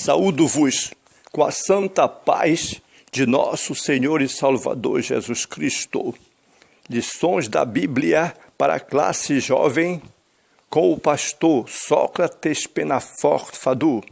Saúdo-vos com a santa paz de nosso Senhor e Salvador Jesus Cristo. Lições da Bíblia para a classe jovem com o pastor Sócrates Penafort Fadu,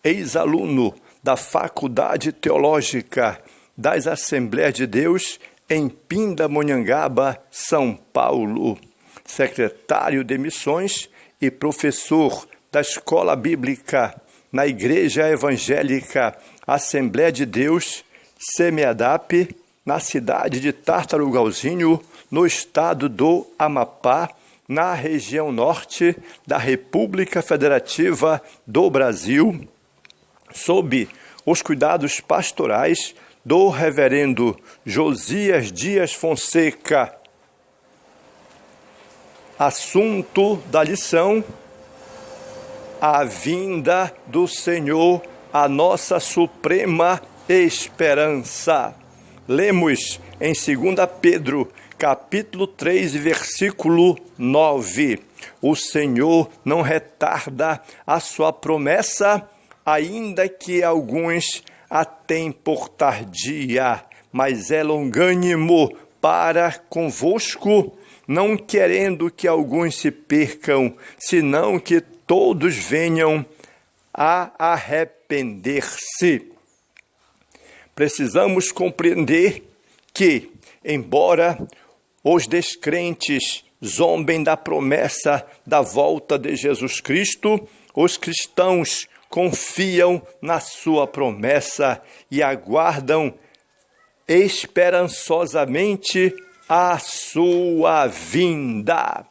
ex-aluno da Faculdade Teológica das Assembleias de Deus em Pindamonhangaba, São Paulo, secretário de missões e professor da Escola Bíblica na Igreja Evangélica Assembleia de Deus, SEMEADAP, na cidade de Tartarugalzinho, no estado do Amapá, na região norte da República Federativa do Brasil, sob os cuidados pastorais do reverendo Josias Dias Fonseca. Assunto da lição: a vinda do Senhor, a nossa suprema esperança. Lemos em 2 Pedro, capítulo 3, versículo 9. O Senhor não retarda a sua promessa, ainda que alguns a têm por tardia, mas é longânimo para convosco, não querendo que alguns se percam, senão que todos venham a arrepender-se. Precisamos compreender que, embora os descrentes zombem da promessa da volta de Jesus Cristo, os cristãos confiam na sua promessa e aguardam esperançosamente a sua vinda.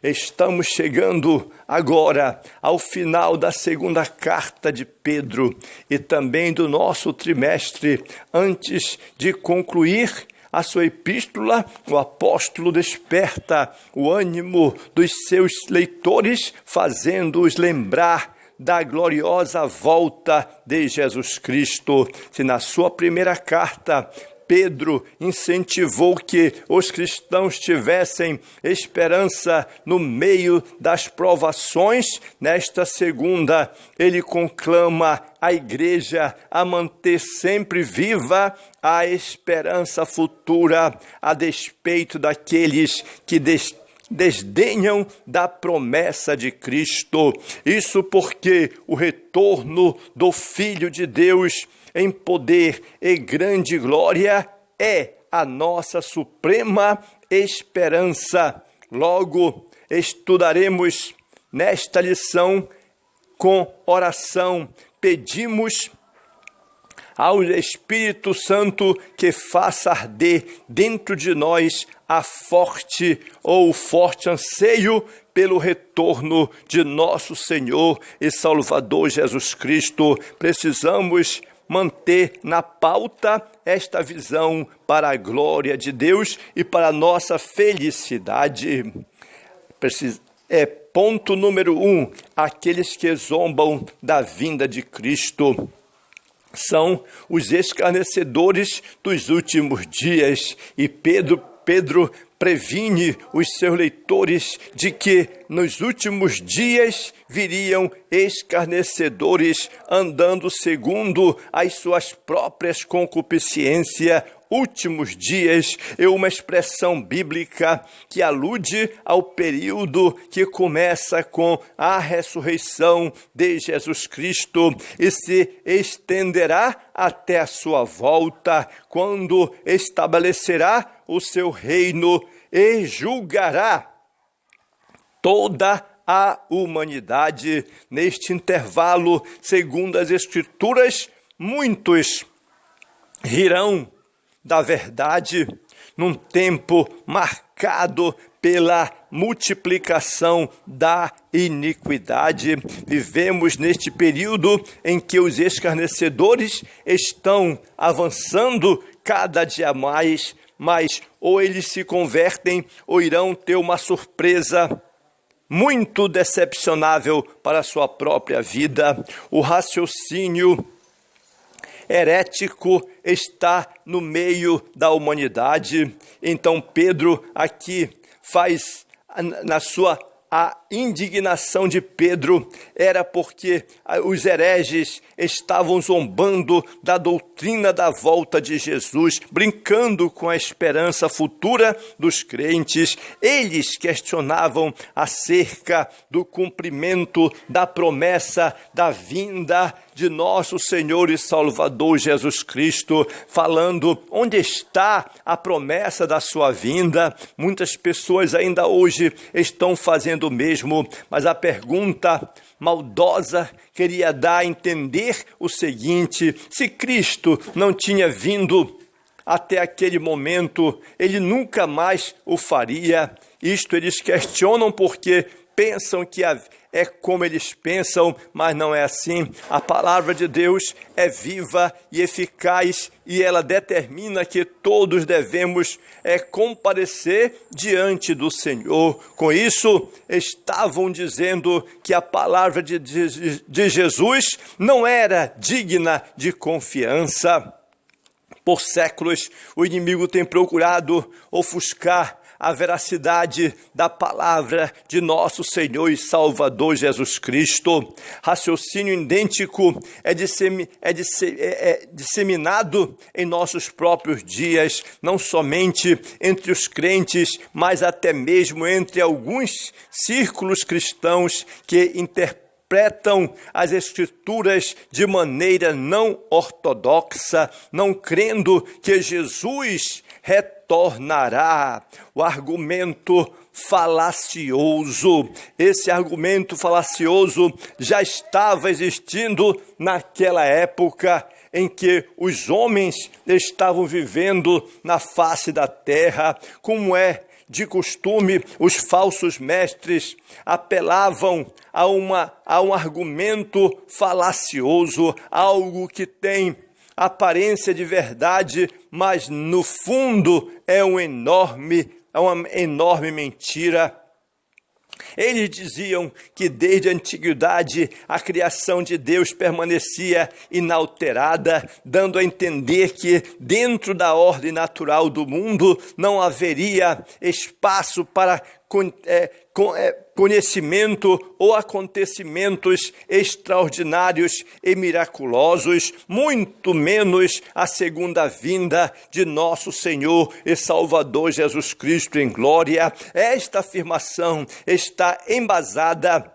Estamos chegando agora ao final da segunda carta de Pedro e também do nosso trimestre. Antes de concluir a sua epístola, o apóstolo desperta o ânimo dos seus leitores, fazendo-os lembrar da gloriosa volta de Jesus Cristo. Se na sua primeira carta Pedro incentivou que os cristãos tivessem esperança no meio das provações, nesta segunda ele conclama a igreja a manter sempre viva a esperança futura, a despeito daqueles que desdenham da promessa de Cristo. Isso porque o retorno do Filho de Deus em poder e grande glória é a nossa suprema esperança. Logo, estudaremos nesta lição com oração. Pedimos ao Espírito Santo que faça arder dentro de nós o forte anseio pelo retorno de nosso Senhor e Salvador Jesus Cristo. Precisamos manter na pauta esta visão para a glória de Deus e para a nossa felicidade. Ponto número 1, aqueles que zombam da vinda de Cristo são os escarnecedores dos últimos dias, e Pedro previne os seus leitores de que nos últimos dias viriam escarnecedores andando segundo as suas próprias concupiscências. Últimos dias é uma expressão bíblica que alude ao período que começa com a ressurreição de Jesus Cristo e se estenderá até a sua volta, quando estabelecerá o seu reino e julgará toda a humanidade. Neste intervalo, segundo as Escrituras, muitos rirão da verdade, num tempo marcado pela multiplicação da iniquidade. Vivemos neste período em que os escarnecedores estão avançando cada dia mais, mas ou eles se convertem ou irão ter uma surpresa muito decepcionável para a sua própria vida. O raciocínio herético está no meio da humanidade. Então Pedro aqui faz na sua indignação de Pedro era porque os hereges estavam zombando da doutrina da volta de Jesus, brincando com a esperança futura dos crentes. Eles questionavam acerca do cumprimento da promessa da vinda de nosso Senhor e Salvador Jesus Cristo, falando: onde está a promessa da sua vinda? Muitas pessoas ainda hoje estão fazendo o mesmo, mas a pergunta maldosa queria dar a entender o seguinte: se Cristo não tinha vindo até aquele momento, ele nunca mais o faria. Isto eles questionam porque pensam que é como eles pensam, mas não é assim. A palavra de Deus é viva e eficaz e ela determina que todos devemos comparecer diante do Senhor. Com isso, estavam dizendo que a palavra de Jesus não era digna de confiança. Por séculos, o inimigo tem procurado ofuscar a veracidade da palavra de nosso Senhor e Salvador Jesus Cristo. Raciocínio idêntico é disseminado em nossos próprios dias, não somente entre os crentes, mas até mesmo entre alguns círculos cristãos que interpretam as Escrituras de maneira não ortodoxa, não crendo que Jesus retornará. O argumento falacioso, esse argumento falacioso já estava existindo naquela época em que os homens estavam vivendo na face da terra. Como é de costume, os falsos mestres apelavam a um argumento falacioso, algo que tem aparência de verdade, mas no fundo é uma enorme mentira. Eles diziam que desde a antiguidade a criação de Deus permanecia inalterada, dando a entender que dentro da ordem natural do mundo não haveria espaço para conhecimento ou acontecimentos extraordinários e miraculosos, muito menos a segunda vinda de nosso Senhor e Salvador Jesus Cristo em glória. Esta afirmação está embasada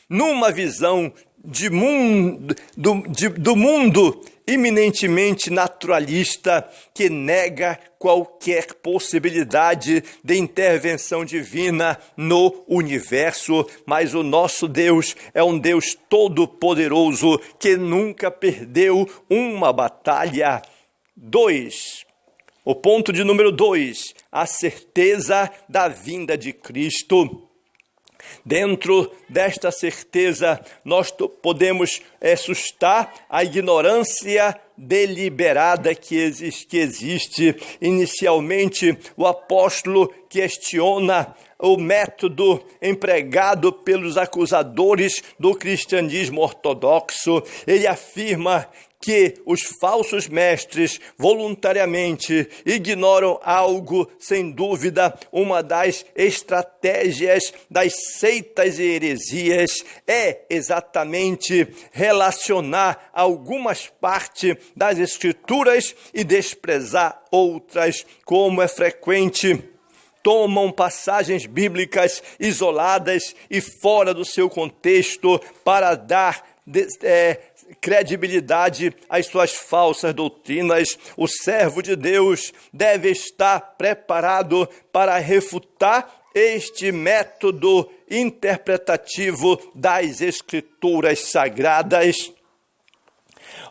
numa visão do mundo eminentemente naturalista, que nega qualquer possibilidade de intervenção divina no universo. Mas o nosso Deus é um Deus todo-poderoso que nunca perdeu uma batalha. 2. O ponto de número 2, a certeza da vinda de Cristo. Dentro desta certeza, nós podemos sustar a ignorância deliberada que existe. Inicialmente, o apóstolo questiona o método empregado pelos acusadores do cristianismo ortodoxo. Ele afirma que os falsos mestres voluntariamente ignoram algo, sem dúvida, uma das estratégias das seitas e heresias é exatamente relacionar algumas partes das Escrituras e desprezar outras, como é frequente. Tomam passagens bíblicas isoladas e fora do seu contexto para dar credibilidade às suas falsas doutrinas. O servo de Deus deve estar preparado para refutar este método interpretativo das Escrituras Sagradas.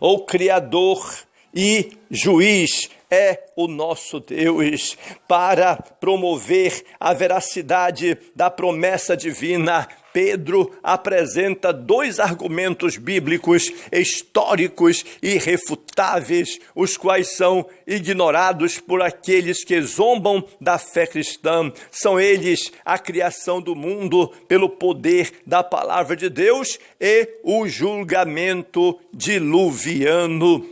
O Criador e Juiz é o nosso Deus. Para promover a veracidade da promessa divina, Pedro apresenta 2 argumentos bíblicos históricos irrefutáveis, os quais são ignorados por aqueles que zombam da fé cristã. São eles a criação do mundo pelo poder da palavra de Deus e o julgamento diluviano.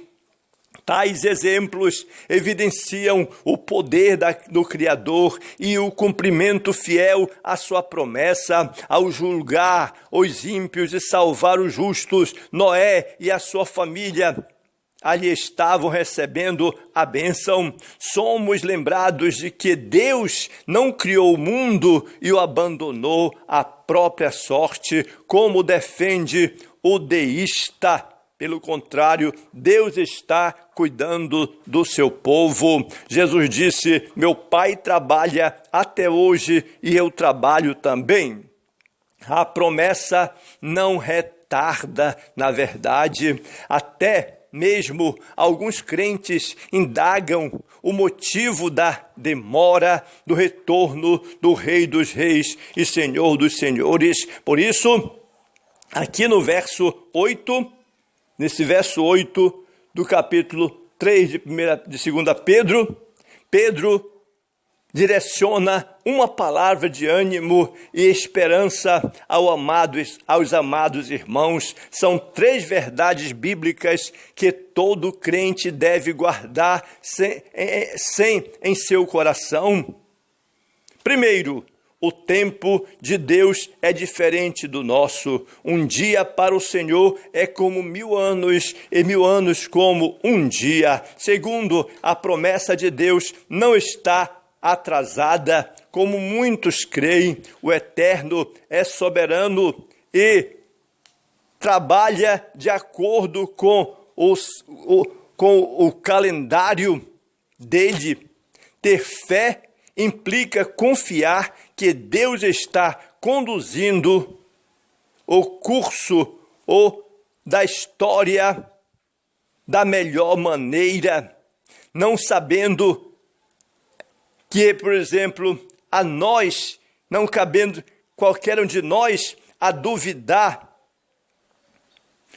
Tais exemplos evidenciam o poder do Criador e o cumprimento fiel à sua promessa ao julgar os ímpios e salvar os justos. Noé e a sua família ali estavam recebendo a bênção. Somos lembrados de que Deus não criou o mundo e o abandonou à própria sorte, como defende o deísta. Pelo contrário, Deus está cuidando do seu povo. Jesus disse: meu Pai trabalha até hoje e eu trabalho também. A promessa não retarda, na verdade. Até mesmo alguns crentes indagam o motivo da demora do retorno do Rei dos Reis e Senhor dos Senhores. Por isso, aqui no verso 8, nesse verso 8 do capítulo 3 de 2 Pedro, Pedro direciona uma palavra de ânimo e esperança aos amados irmãos. São 3 verdades bíblicas que todo crente deve guardar em seu coração. Primeiro, o tempo de Deus é diferente do nosso. Um dia para o Senhor é como 1000 anos, e 1000 anos como um dia. Segundo, a promessa de Deus não está atrasada, como muitos creem. O Eterno é soberano e trabalha de acordo com o calendário dele. Ter fé implica confiar que Deus está conduzindo o curso da história da melhor maneira, não sabendo que, por exemplo, a nós, não cabendo qualquer um de nós a duvidar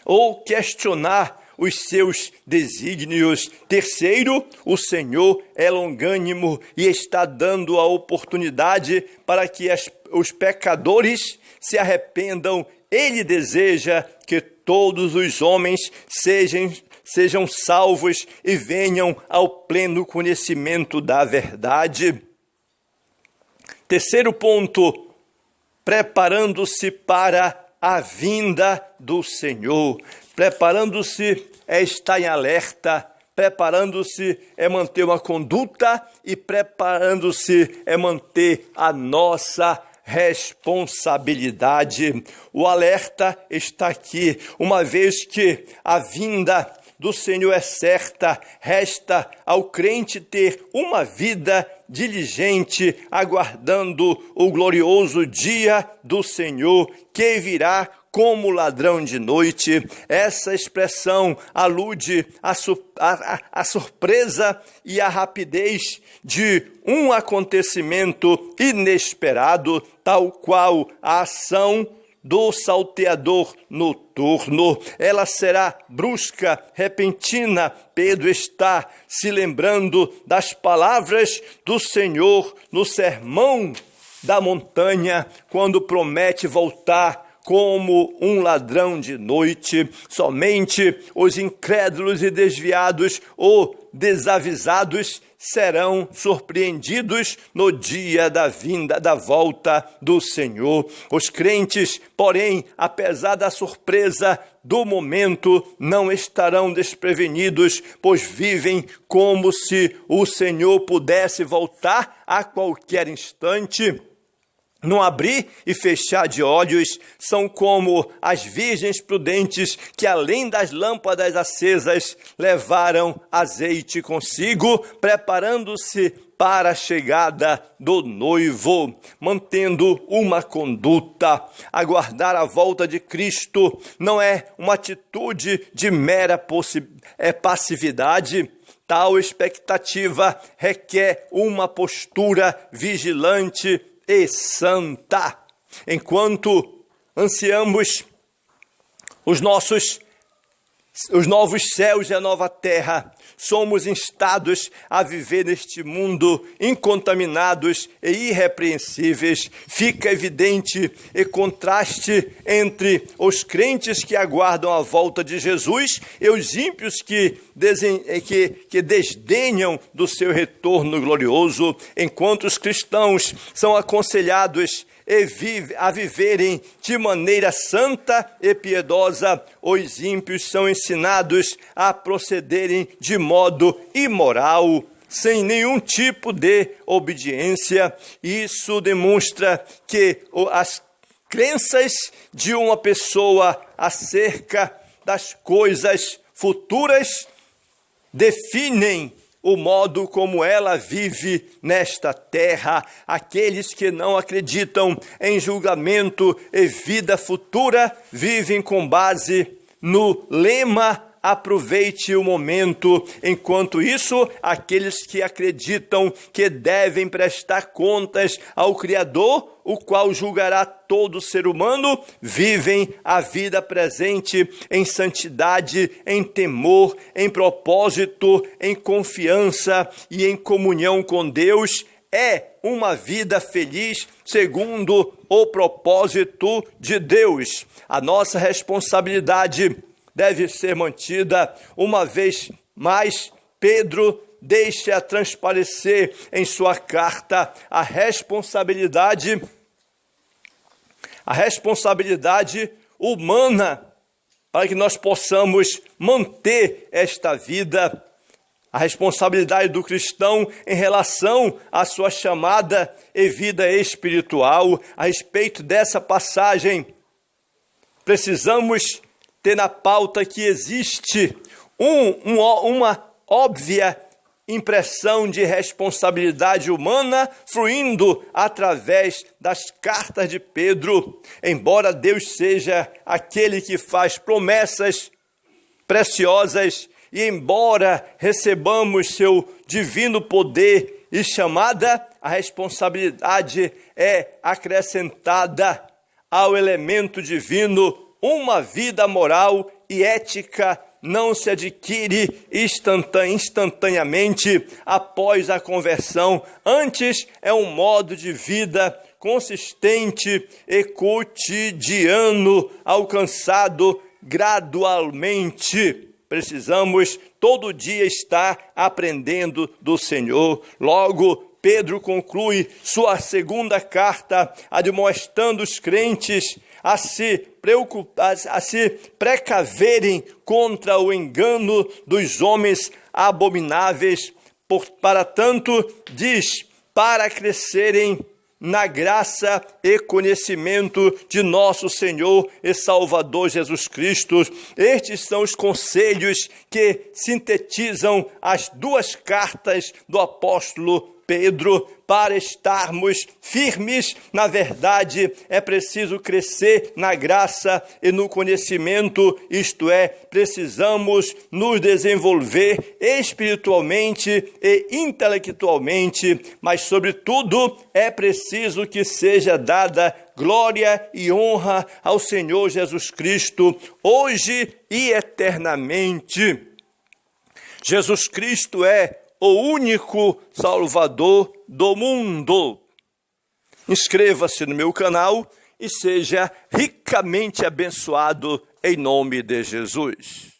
ou questionar os seus desígnios. Terceiro, o Senhor é longânimo e está dando a oportunidade para que os pecadores se arrependam. Ele deseja que todos os homens sejam salvos e venham ao pleno conhecimento da verdade. Terceiro ponto, preparando-se para a vinda do Senhor. Preparando-se é estar em alerta, preparando-se é manter uma conduta e preparando-se é manter a nossa responsabilidade. O alerta está aqui, uma vez que a vinda do Senhor é certa, resta ao crente ter uma vida diligente, aguardando o glorioso dia do Senhor, que virá como ladrão de noite. Essa expressão alude à surpresa e à rapidez de um acontecimento inesperado, tal qual a ação do salteador noturno. Ela será brusca, repentina. Pedro está se lembrando das palavras do Senhor no Sermão da Montanha, quando promete voltar como um ladrão de noite. Somente os incrédulos e desviados ou desavisados serão surpreendidos no dia da volta do Senhor. Os crentes, porém, apesar da surpresa do momento, não estarão desprevenidos, pois vivem como se o Senhor pudesse voltar a qualquer instante. No abrir e fechar de olhos, são como as virgens prudentes que, além das lâmpadas acesas, levaram azeite consigo, preparando-se para a chegada do noivo, mantendo uma conduta. Aguardar a volta de Cristo não é uma atitude de mera passividade. Tal expectativa requer uma postura vigilante e santa. Enquanto ansiamos os nossos os novos céus e a nova terra, somos instados a viver neste mundo incontaminados e irrepreensíveis. Fica evidente e contraste entre os crentes que aguardam a volta de Jesus e os ímpios que desdenham do seu retorno glorioso, enquanto os cristãos são aconselhados a viverem de maneira santa e piedosa, os ímpios são ensinados a procederem de modo imoral, sem nenhum tipo de obediência. Isso demonstra que as crenças de uma pessoa acerca das coisas futuras definem o modo como ela vive nesta terra. Aqueles que não acreditam em julgamento e vida futura vivem com base no lema aproveite o momento. Enquanto isso, aqueles que acreditam que devem prestar contas ao Criador, o qual julgará todo ser humano, vivem a vida presente em santidade, em temor, em propósito, em confiança e em comunhão com Deus. É uma vida feliz segundo o propósito de Deus. A nossa responsabilidade deve ser mantida. Uma vez mais, Pedro deixa transparecer em sua carta a responsabilidade humana para que nós possamos manter esta vida. A responsabilidade do cristão em relação à sua chamada e vida espiritual. A respeito dessa passagem, precisamos ter na pauta que existe uma óbvia impressão de responsabilidade humana fluindo através das cartas de Pedro. Embora Deus seja aquele que faz promessas preciosas e embora recebamos seu divino poder e chamada, a responsabilidade é acrescentada ao elemento divino. Uma vida moral e ética não se adquire instantaneamente após a conversão. Antes, é um modo de vida consistente e cotidiano, alcançado gradualmente. Precisamos todo dia estar aprendendo do Senhor. Logo, Pedro conclui sua segunda carta, admoestando os crentes a se precaverem contra o engano dos homens abomináveis. Para tanto, diz, para crescerem na graça e conhecimento de nosso Senhor e Salvador Jesus Cristo. Estes são os conselhos que sintetizam as duas cartas do apóstolo Pedro. Para estarmos firmes na verdade, é preciso crescer na graça e no conhecimento, isto é, precisamos nos desenvolver espiritualmente e intelectualmente, mas, sobretudo, é preciso que seja dada glória e honra ao Senhor Jesus Cristo, hoje e eternamente. Jesus Cristo é o único Salvador do mundo. Inscreva-se no meu canal e seja ricamente abençoado em nome de Jesus.